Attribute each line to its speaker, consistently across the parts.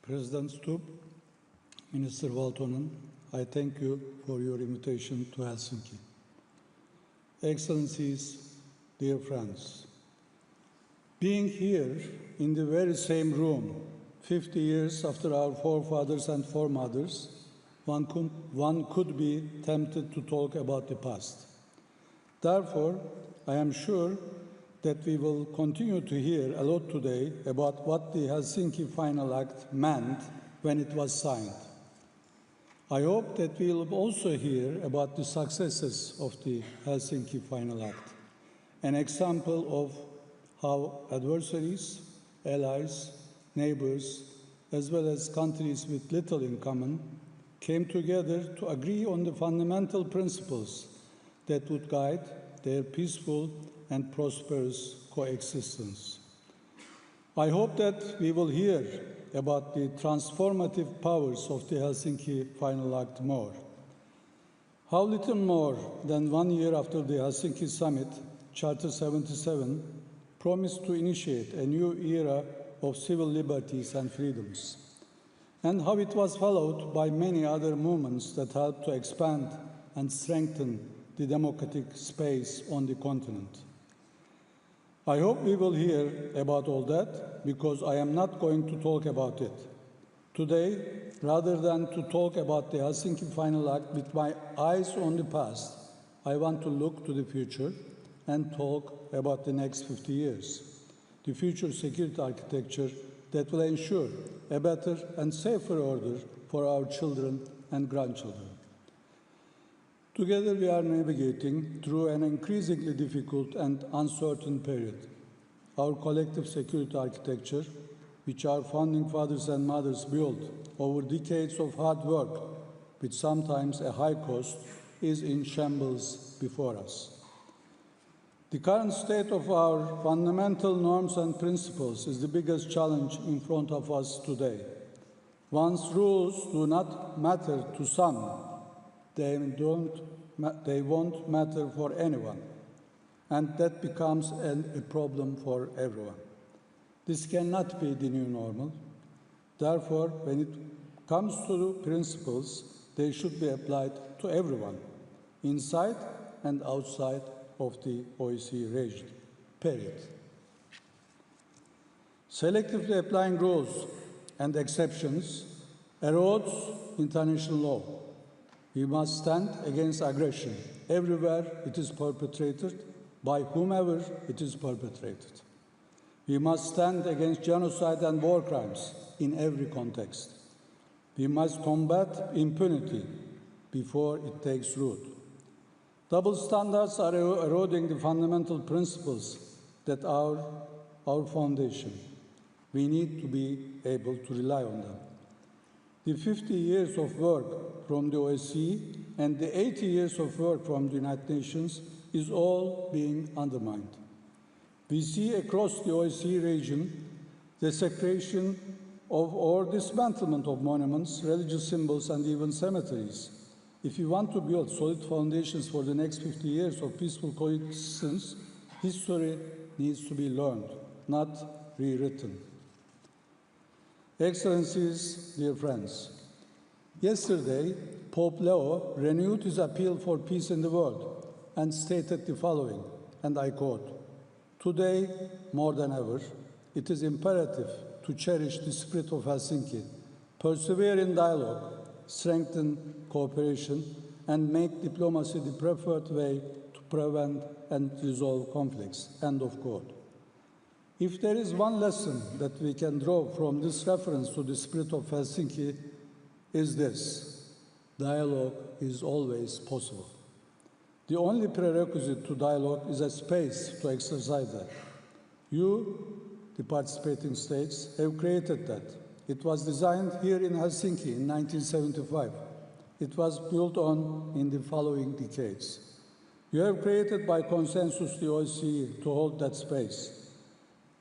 Speaker 1: President Stubb, Minister Valtonen, I thank you for your invitation to Helsinki. Excellencies, dear friends, being here in the very same room 50 years after our forefathers and foremothers, one could be tempted to talk about the past. Therefore, I am sure that we will continue to hear a lot today about what the Helsinki Final Act meant when it was signed. I hope that we will also hear about the successes of the Helsinki Final Act, an example of how adversaries, allies, neighbors, as well as countries with little in common, came together to agree on the fundamental principles that would guide their peaceful and prosperous coexistence. I hope that we will hear about the transformative powers of the Helsinki Final Act more. How little more than 1 year after the Helsinki Summit, Charter 77 promised to initiate a new era of civil liberties and freedoms, and how it was followed by many other movements that helped to expand and strengthen the democratic space on the continent. I hope we will hear about all that, because I am not going to talk about it. Today, rather than to talk about the Helsinki Final Act with my eyes on the past, I want to look to the future and talk about the next 50 years, the future security architecture that will ensure a better and safer order for our children and grandchildren. Together we are navigating through an increasingly difficult and uncertain period. Our collective security architecture, which our founding fathers and mothers built over decades of hard work, with sometimes a high cost, is in shambles before us. The current state of our fundamental norms and principles is the biggest challenge in front of us today. Once rules do not matter to some, they won't matter for anyone, and that becomes a problem for everyone. This cannot be the new normal. Therefore, when it comes to principles, they should be applied to everyone, inside and outside of the OSCE region, period. Selectively applying rules and exceptions erodes international law. We must stand against aggression everywhere it is perpetrated, by whomever it is perpetrated. We must stand against genocide and war crimes in every context. We must combat impunity before it takes root. Double standards are eroding the fundamental principles that are our foundation. We need to be able to rely on them. The 50 years of work from the OSCE and the 80 years of work from the United Nations is all being undermined. We see across the OSCE region desecration of or dismantlement of monuments, religious symbols, and even cemeteries. If we want to build solid foundations for the next 50 years of peaceful coexistence, history needs to be learned, not rewritten. Excellencies, dear friends, yesterday, Pope Leo renewed his appeal for peace in the world and stated the following, and I quote, "Today, more than ever, it is imperative to cherish the spirit of Helsinki, persevere in dialogue, strengthen cooperation, and make diplomacy the preferred way to prevent and resolve conflicts," end of quote. If there is one lesson that we can draw from this reference to the spirit of Helsinki, is this: dialogue is always possible. The only prerequisite to dialogue is a space to exercise that. You, the participating states, have created that. It was designed here in Helsinki in 1975. It was built on in the following decades. You have created by consensus the OSCE to hold that space.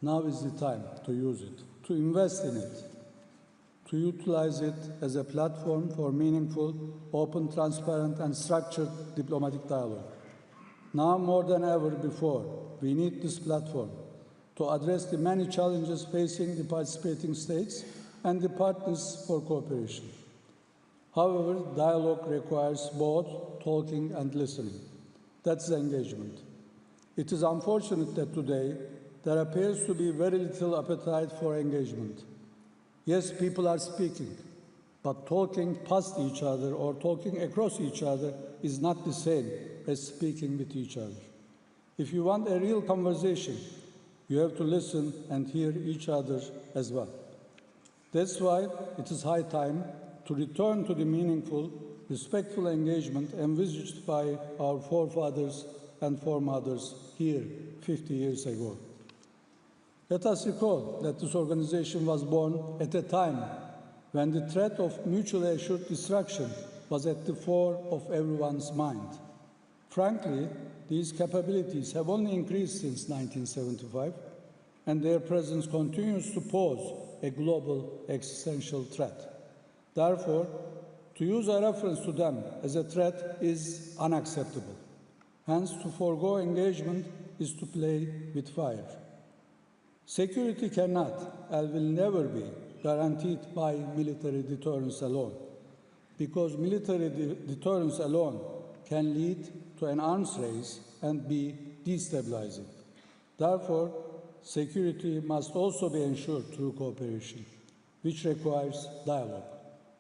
Speaker 1: Now is the time to use it, to invest in it, to utilize it as a platform for meaningful, open, transparent, and structured diplomatic dialogue. Now more than ever before, we need this platform to address the many challenges facing the participating states and the partners for cooperation. However, dialogue requires both talking and listening. That's engagement. It is unfortunate that today there appears to be very little appetite for engagement. Yes, people are speaking, but talking past each other or talking across each other is not the same as speaking with each other. If you want a real conversation, you have to listen and hear each other as well. That's why it is high time to return to the meaningful, respectful engagement envisaged by our forefathers and foremothers here 50 years ago. Let us recall that this organization was born at a time when the threat of mutually assured destruction was at the fore of everyone's mind. Frankly, these capabilities have only increased since 1975, and their presence continues to pose a global existential threat. Therefore, to use a reference to them as a threat is unacceptable. Hence, to forego engagement is to play with fire. Security cannot and will never be guaranteed by military deterrence alone, because military deterrence alone can lead to an arms race and be destabilizing. Therefore, security must also be ensured through cooperation, which requires dialogue.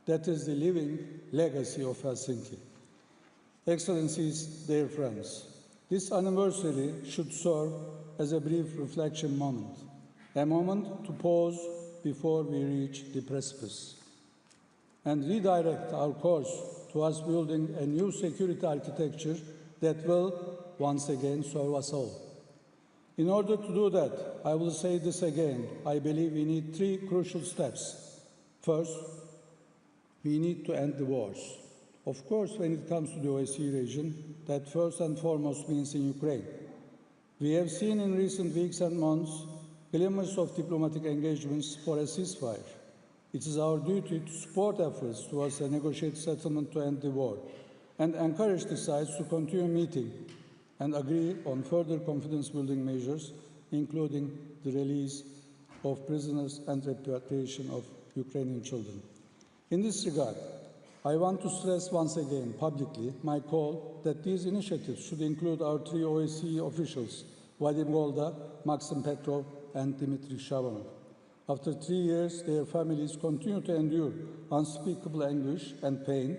Speaker 1: That is the living legacy of Helsinki. Excellencies, dear friends, this anniversary should serve as a brief reflection moment, a moment to pause before we reach the precipice and redirect our course towards building a new security architecture that will once again serve us all. In order to do that, I will say this again, I believe we need three crucial steps. First, we need to end the wars. Of course, when it comes to the OSCE region, that first and foremost means in Ukraine. We have seen in recent weeks and months glimmers of diplomatic engagements for a ceasefire. It is our duty to support efforts towards a negotiated settlement to end the war and encourage the sides to continue meeting and agree on further confidence-building measures, including the release of prisoners and repatriation of Ukrainian children. In this regard, I want to stress once again publicly my call that these initiatives should include our three OSCE officials, Vadim Golda, Maxim Petrov, and Dmitry Shabanov. After 3 years, their families continue to endure unspeakable anguish and pain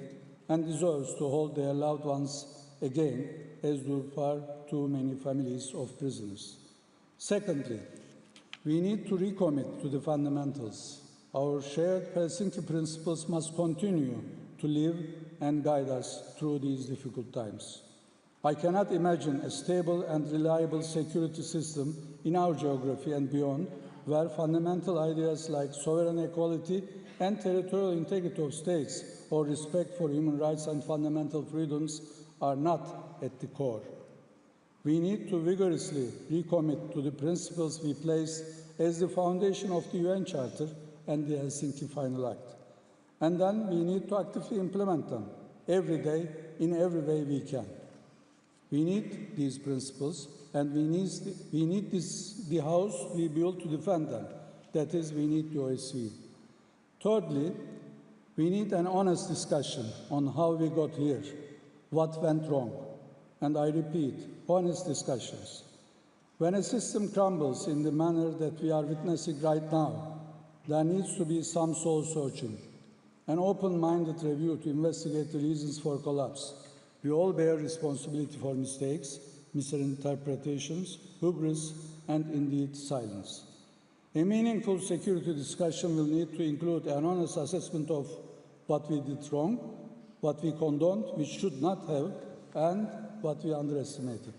Speaker 1: and deserve to hold their loved ones again, as do far too many families of prisoners. Secondly, we need to recommit to the fundamentals. Our shared Helsinki principles must continue to live and guide us through these difficult times. I cannot imagine a stable and reliable security system in our geography and beyond, where fundamental ideas like sovereign equality and territorial integrity of states or respect for human rights and fundamental freedoms are not at the core. We need to vigorously recommit to the principles we place as the foundation of the UN Charter and the Helsinki Final Act. And then we need to actively implement them every day in every way we can. We need these principles, and we need the house we built to defend them. That is, we need the OSCE. Thirdly, we need an honest discussion on how we got here, what went wrong. And I repeat, honest discussions. When a system crumbles in the manner that we are witnessing right now, there needs to be some soul-searching, an open-minded review to investigate the reasons for collapse. We all bear responsibility for mistakes, misinterpretations, hubris, and indeed silence. A meaningful security discussion will need to include an honest assessment of what we did wrong, what we condoned, which should not have, and what we underestimated.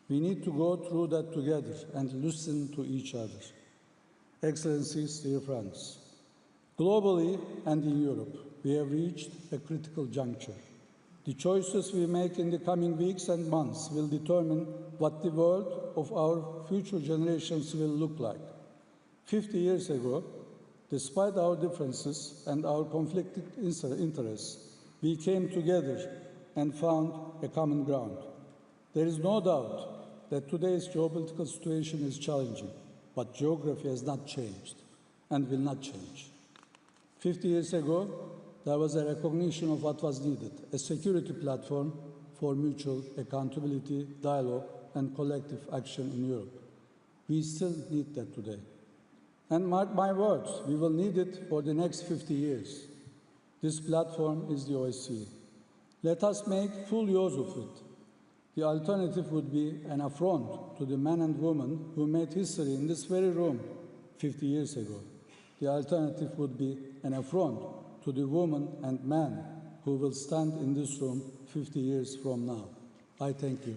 Speaker 1: We need to go through that together and listen to each other. Excellencies, dear friends, globally and in Europe, we have reached a critical juncture. The choices we make in the coming weeks and months will determine what the world of our future generations will look like. 50 years ago, despite our differences and our conflicting interests, we came together and found a common ground. There is no doubt that today's geopolitical situation is challenging, but geography has not changed and will not change. 50 years ago, there was a recognition of what was needed, a security platform for mutual accountability, dialogue, and collective action in Europe. We still need that today. And mark my words, we will need it for the next 50 years. This platform is the OSCE. Let us make full use of it. The alternative would be an affront to the men and women who made history in this very room 50 years ago. The alternative would be an affront to the women and men who will stand in this room 50 years from now. I thank you.